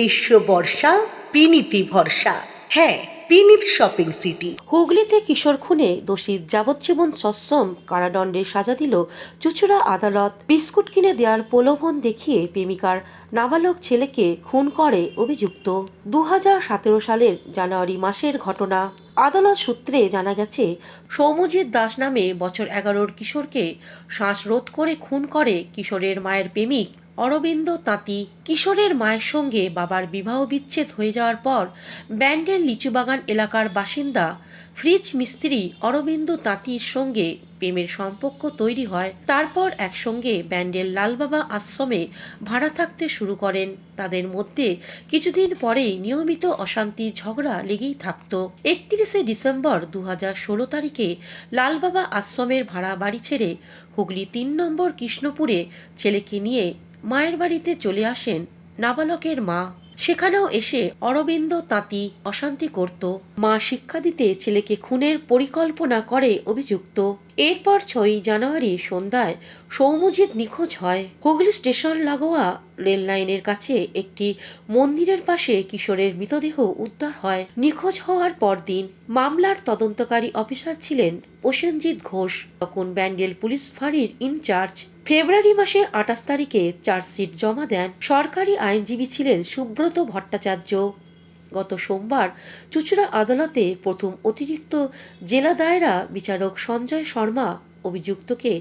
গ্রীষ্ম বর্ষা পিনিতি ভরসা। হ্যাঁ, পিনিত শপিং সিটি। হুগলিতে কিশোর খুনে দোষীর যাবজ্জীবন সশ্রম কারাদণ্ডের সাজা দিল চুঁচুড়া আদালত। বিস্কুট কিনে দেওয়ার প্রলোভন দেখিয়ে প্রেমিকার নাবালক ছেলেকে খুন করে অভিযুক্ত। 2017 সালের জানুয়ারি মাসের ঘটনা। আদালত সূত্রে জানা গেছে, সৌম্যজিৎ দাস নামে বছর 11-র কিশোরকে শ্বাসরোধ করে খুন করে কিশোরের মায়ের প্রেমিক অরবিন্দ তাঁতি। কিশোরের মায়ের সঙ্গে বাবার বিবাহ বিচ্ছেদ হয়ে যাওয়ার পর ব্যান্ডেল লিচুবাগান এলাকার বাসিন্দা ফ্রিজ মিস্ত্রি অরবিন্দ তাঁতির সঙ্গে প্রেমের সম্পর্ক তৈরি হয়। তারপর একসঙ্গে ব্যান্ডেল লালবাবা আশ্রমে ভাড়া থাকতে শুরু করেন। তাদের মধ্যে কিছুদিন পরেই নিয়মিত অশান্তির ঝগড়া লেগেই থাকত। 31শে ডিসেম্বর 2016 তারিখে লালবাবা আশ্রমের ভাড়া বাড়ি ছেড়ে হুগলি 3 নম্বর কৃষ্ণপুরে ছেলেকে নিয়ে মায়ের বাড়িতে চলে আসেন নাবালকের মা। সেখানেও এসে অরবিন্দ তাঁতি অশান্তি করত। মা শিক্ষা দিতে ছেলেকে খুনের পরিকল্পনা করে অভিযুক্ত। এরপর 6ই জানুয়ারি সন্ধ্যায় সৌম্যজিৎ নিখোঁজ হয়। হুগলি স্টেশন লাগোয়া রেল লাইনের কাছে একটি মন্দিরের পাশে কিশোরের মৃতদেহ উদ্ধার হয়। নিখোঁজ হওয়ার পরদিন মামলার তদন্তকারী অফিসার ছিলেন প্রসেনজিৎ ঘোষ, তখন ব্যান্ডেল পুলিশ ফাঁড়ির ইনচার্জ। ফেব্রুয়ারি মাসে 28 তারিখে চার্জশিট জমা দেন। সরকারি আইনজীবী ছিলেন সুব্রত ভট্টাচার্য। গত সোমবার চুঁচুড়া আদালতে প্রথম অতিরিক্ত জেলা দায়রা বিচারক সঞ্জয় শর্মা অভিযুক্তকে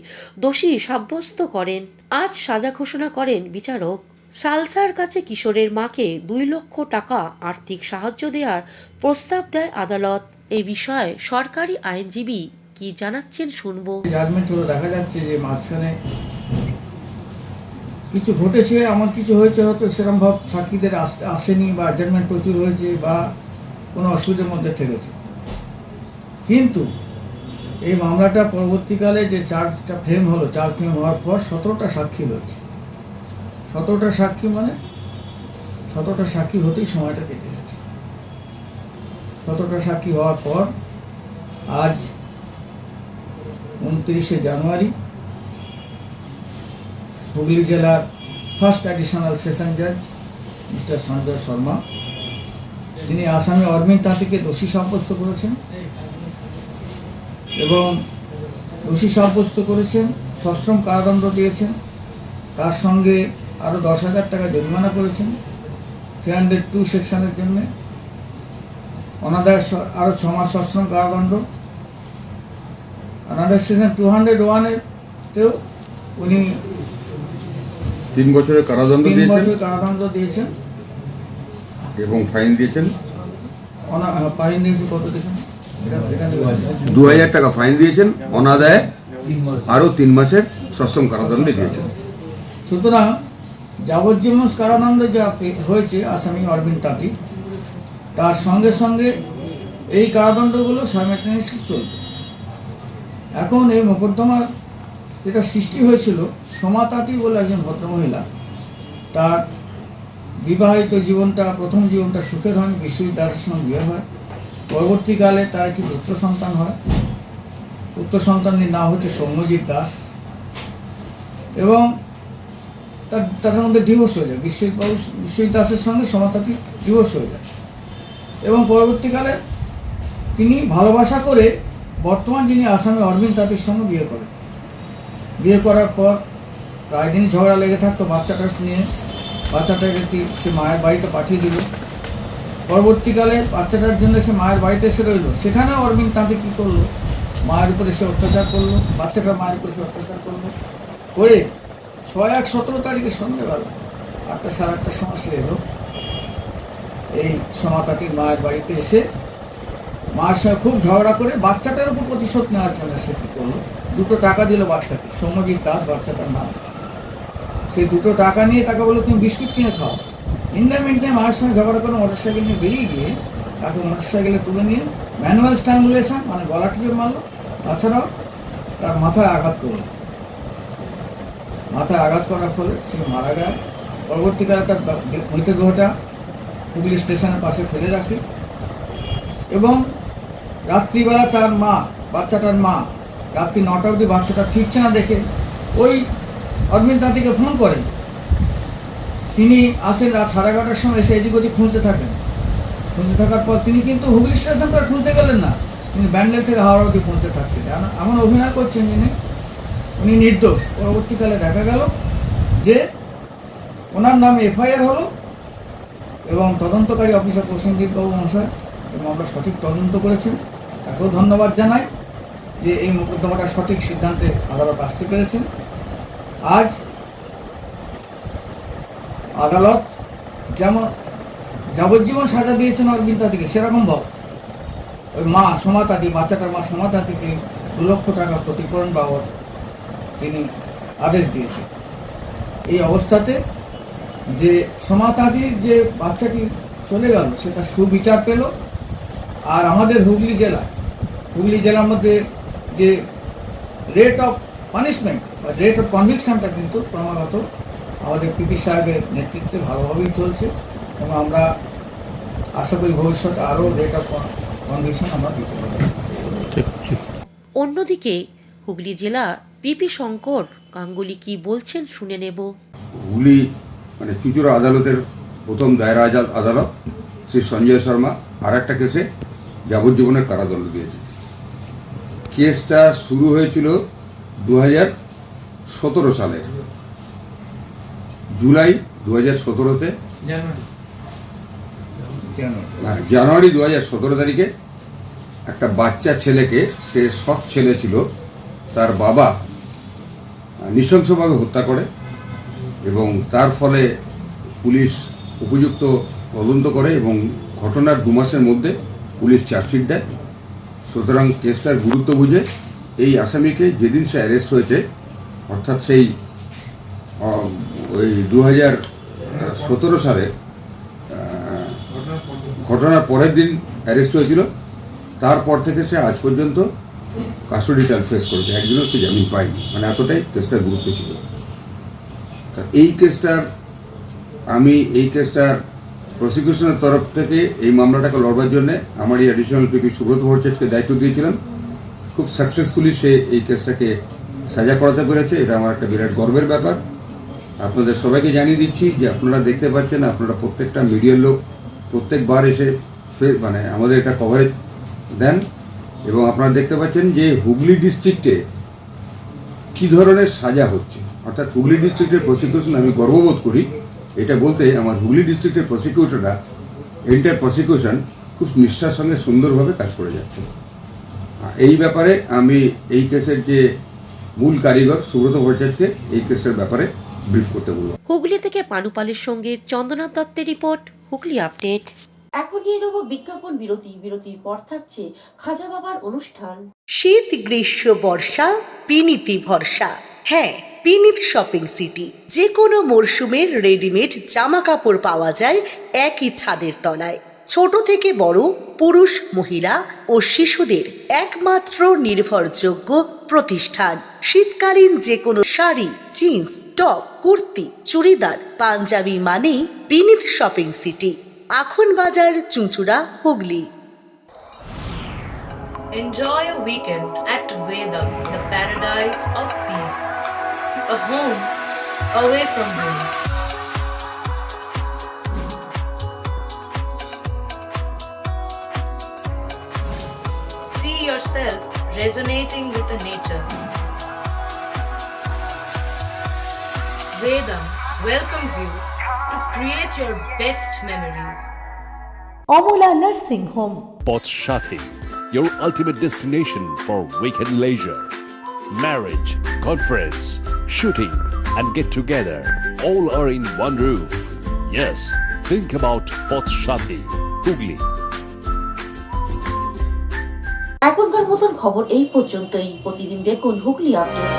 দোষী সাব্যস্ত করেন। আজ সাজা ঘোষণা করেন বিচারক। সালসার কাছে কিশোরের মাকে 2 লক্ষ টাকা আর্থিক সাহায্য দেওয়ার প্রস্তাব দেয় আদালত। এই বিষয়ে সরকারি আইনজীবী কি জানাচ্ছেন শুনবো। জাজমেন্ট হলো, দেখা যাচ্ছে যে মাঝখানে কিছু ঘটেছে, এমন কিছু হয়েছে হয়তো সেরকম ভাব সাক্ষীদের আসেনি বা জাজমেন্ট প্রচুর হয়েছে বা কোনো অসুবিধার মধ্যে থেকেছে। কিন্তু এই মামলাটা পরবর্তীকালে যে চার্জটা ফ্রেম হলো, চার্জ ফ্রেম হওয়ার পর 17টা সাক্ষী হয়েছে। 17টা সাক্ষী মানে 17টা সাক্ষী হতেই সময়টা কেটে গেছে। 17টা সাক্ষী হওয়ার পর আজ 29শে জানুয়ারি হুগলি জেলার ফার্স্ট অ্যাডিশনাল সেশন জাজ মিস্টার সঞ্জয় শর্মা তিনি আসামি অরবিন্দ তাঁতিকে দোষী সাব্যস্ত করেছেন এবং দোষী সাব্যস্ত করেছেন, সশ্রম কারাদণ্ড দিয়েছেন, তার সঙ্গে আরও 10,000 টাকা জরিমানা করেছেন 302 সেকশনের জন্য, অনাদায় আরও 6 মাস সশ্রম কারাদণ্ড, অনাদায় সেকশন 201-এতেও উনি 3 বছরের কারাদণ্ড দিয়েছেন এবং ফাইন দিয়েছেন। ফাইন দিয়েছে কত দিয়েছেন? 2000 টাকা ফাইন দিয়েছেন, অনাদায়ে আরও 3 মাসের সশ্রম কারাদণ্ড দিয়েছেন। সুতরাং যাবজ্জীবন কারাদণ্ড যা হয়েছে আসামি অরবিন্দ তাঁতি, তার সঙ্গে সঙ্গে এই কারাদণ্ডগুলো সাইমেলটেনিয়াসলি চলবে। এখন এই মোকদ্দমার যেটা সৃষ্টি হয়েছিল, সোমা তাঁতি বলে একজন ভদ্রমহিলা, তার বিবাহিত জীবনটা, প্রথম জীবনটা সুখের হয়নি। বিশ্বজিৎ দাসের সঙ্গে বিয়ে হয়, পরবর্তীকালে তার একটি পুত্র সন্তান হয়। পুত্র সন্তানের নাম হচ্ছে সৌম্যজিৎ দাস এবং তাদের মধ্যে ডিভোর্স হয়ে যায়। বিশ্বজিৎ দাসের সঙ্গে সোমা তাঁতির ডিভোর্স হয়ে যায় এবং পরবর্তীকালে তিনি ভালোবাসা করে বর্তমান যিনি আসামি অরবিন্দ তাঁতির সঙ্গে বিয়ে করেন। বিয়ে করার পর প্রায় দিনই ঝগড়া লেগে থাকতো বাচ্চাটা নিয়ে। বাচ্চাটাকে সে মায়ের বাড়িতে পাঠিয়ে দিল। পরবর্তীকালে বাচ্চাটার জন্য সে মায়ের বাড়িতে এসে রইল। সেখানেও অরবিন্দ তাঁতি কী করলো, মায়ের উপরে সে অত্যাচার করলো, বাচ্চাটা মায়ের উপরে সে অত্যাচার করলো করে 6/1/17 তারিখে সন্ধ্যেবেলা 8টা সাড়ে 8টার সময় সে এলো এই সোমা তাঁতির মায়ের বাড়িতে। এসে মায়ের সঙ্গে খুব ঝগড়া করে বাচ্চাটার উপর প্রতিশোধ নেওয়ার জন্য সে কী করলো, 2 টাকা দিল বাচ্চাকে, সৌম্যজিৎ দাস বাচ্চাটার নাম। সেই 2 টাকা নিয়ে তাকে বললো তুমি বিস্কুট কিনে খাও। ইন দ্য মিন টাইম মায়ের সঙ্গে ঝগড়া করে মোটরসাইকেল নিয়ে বেরিয়ে গিয়ে তাকে মোটরসাইকেলে তুলে নিয়ে ম্যানুয়াল স্ট্র্যাঙ্গুলেশন মানে গলা টিপে মারলো। তাছাড়াও তার মাথায় আঘাত করলো। মাথায় আঘাত করার ফলে সে মারা যায়। পরবর্তীকালে তার মৃতদেহটা হুগলি স্টেশনের পাশে ফেলে রাখে এবং রাত্রিবেলা তার মা, বাচ্চাটার মা, রাত্রি 9টা অবধি বাচ্চাটা ফিরছে না দেখে ওই অরবিন্দ তাঁতিকে ফোন করে তিনি আসেন রাত 11:30টার সময়, এসে এদিক ওদিক খুঁজতে থাকেন। খুঁজতে থাকার পর তিনি কিন্তু হুগলি স্টেশনটা খুঁজতে গেলেন না, তিনি ব্যান্ডেল থেকে হাওড়া অবধি খুঁজতে থাকছেন। এমন অভিনয় করছেন যিনি উনি নির্দোষ। পরবর্তীকালে দেখা গেল যে ওনার নামে এফআইআর হলো এবং তদন্তকারী অফিসার প্রসেনজিৎ বাবু মহাশয় এবং আমরা সঠিক তদন্ত করেছেন, তাকেও ধন্যবাদ জানাই যে এই মোকদ্দমাটা সঠিক সিদ্ধান্তে আদালত আসতে পেরেছেন। আজ আদালত যেমন যাবজ্জীবন সাজা দিয়েছেন অরবিন্দ তাঁতিকে, সেরকমভাবে ওই মা সোমা তাঁতি, বাচ্চাটার মা সোমা তাঁতিকে 2 লক্ষ টাকা ক্ষতিপূরণ বাবদ তিনি আদেশ দিয়েছেন। এই অবস্থাতে যে সোমা তাঁতির যে বাচ্চাটি চলে গেল সেটা সুবিচার পেল। আর আমাদের হুগলি জেলার মধ্যে যে রেট অফ পানিশমেন্ট বা রেট অফ কনভিকশনটা কিন্তু ক্রমাগত আমাদের পিপি সাহেবের নেতৃত্বে ভালোভাবেই চলছে এবং আমরা আশা করি ভবিষ্যতে আরও রেট অফ কনভিকশন আমরা দিতে পারব। অন্যদিকে হুগলি জেলার পিপি শঙ্কর গাঙ্গুলি কি বলছেন শুনে নেব। হুগলি মানে চুঁচুড়া আদালতের প্রথম দায়রা আদালত শ্রী সঞ্জয় শর্মা আর একটা কেসে যাবজ্জীবনের কারাদণ্ড দিয়েছে। কেসটা শুরু হয়েছিল 2017 সালের জুলাই 2017-তে, জানুয়ারি 2017 তারিখে একটা বাচ্চা ছেলেকে, সে সৎ ছেলে ছিল, তার বাবা নৃশংসভাবে হত্যা করে এবং তার ফলে পুলিশ উপযুক্ত তদন্ত করে এবং ঘটনার 2 মাসের মধ্যে পুলিশ চার্জশিট দেয়। সুতরাং কেসটার গুরুত্ব বুঝে এই আসামিকে যেদিন সে অ্যারেস্ট হয়েছে, অর্থাৎ সেই ওই 2017 সালে ঘটনার পরের দিন অ্যারেস্ট হয়েছিল, তারপর থেকে সে আজ পর্যন্ত কাস্টোডি ট্রায়াল ফেস করেছে, একদিনও সে জামিন পায়নি। মানে এতটাই কেসটার গুরুত্ব ছিল। তা এই কেসটার প্রসিকিউশনের তরফ থেকে এই মামলাটাকে লড়বার জন্য আমার এই অ্যাডিশনাল পিপি সুব্রত ভট্টাচার্যকে দায়িত্ব দিয়েছিলাম। খুব সাকসেসফুলি সে এই কেসটাকে সাজা করাতে পেরেছে, এটা আমার একটা বিরাট গর্বের ব্যাপার। আপনাদের সবাইকে জানিয়ে দিচ্ছি যে আপনারা দেখতে পাচ্ছেন, আপনারা প্রত্যেকটা মিডিয়ার লোক প্রত্যেকবার এসে মানে আমাদের এটা কভারেজ দেন এবং আপনারা দেখতে পাচ্ছেন যে হুগলি ডিস্ট্রিক্টে কী ধরনের সাজা হচ্ছে। অর্থাৎ হুগলি ডিস্ট্রিক্টের প্রসিকিউশন আমি গর্ববোধ করি এটা বলতে। আমার হুগলি ডিস্ট্রিক্টের প্রসিকিউটররা এন্টার প্রসিকিউশন খুব নিষ্ঠার সঙ্গে সুন্দরভাবে কাজ করে যাচ্ছে। এই ব্যাপারে আমি এই কেসের যে মূল কারিগর সুব্রত ভট্টাচার্যকে এই কেসের ব্যাপারে ব্রিফ করতে বলব। হুগলি থেকে পানুপালের সঙ্গে চন্দনা দত্তের রিপোর্ট, হুগলি আপডেট। এখন নিয়ে নেব বিজ্ঞাপন বিরতি। বিরতির পর থাকছে খাজা বাবার অনুষ্ঠান। শীত, গ্রীষ্ম, বর্ষা, পিনিতি ভরসা। হ্যাঁ, পিনিত শপিং সিটি। যে কোনো মরশুমের রেডিমেড জামা কাপড় পাওয়া যায় একই ছাদের তলায়। ছোট থেকে বড়, পুরুষ, মহিলা ও শিশুদের একমাত্র নির্ভরযোগ্য প্রতিষ্ঠান। শীতকালীন যে কোনো শাড়ি, জিন্স, টপ, কুর্তি, চুড়িদার, পাঞ্জাবি মানেই পিনিত শপিং সিটি। আখন বাজার, চুঁচুড়া, Hooghly. Enjoy a weekend at Vedam, the paradise of peace. A home away from home. See yourself resonating with the nature. Vedam welcomes you to create your best memories. Amala nursing home. Potshati, your ultimate destination for weekend leisure. Marriage, conference, shooting, and get together all are in one roof. Yes, think about Potshati, Hugli. এখনকার মতন খবর এই পর্যন্তই। প্রতিদিন দেখুন Hooghly update.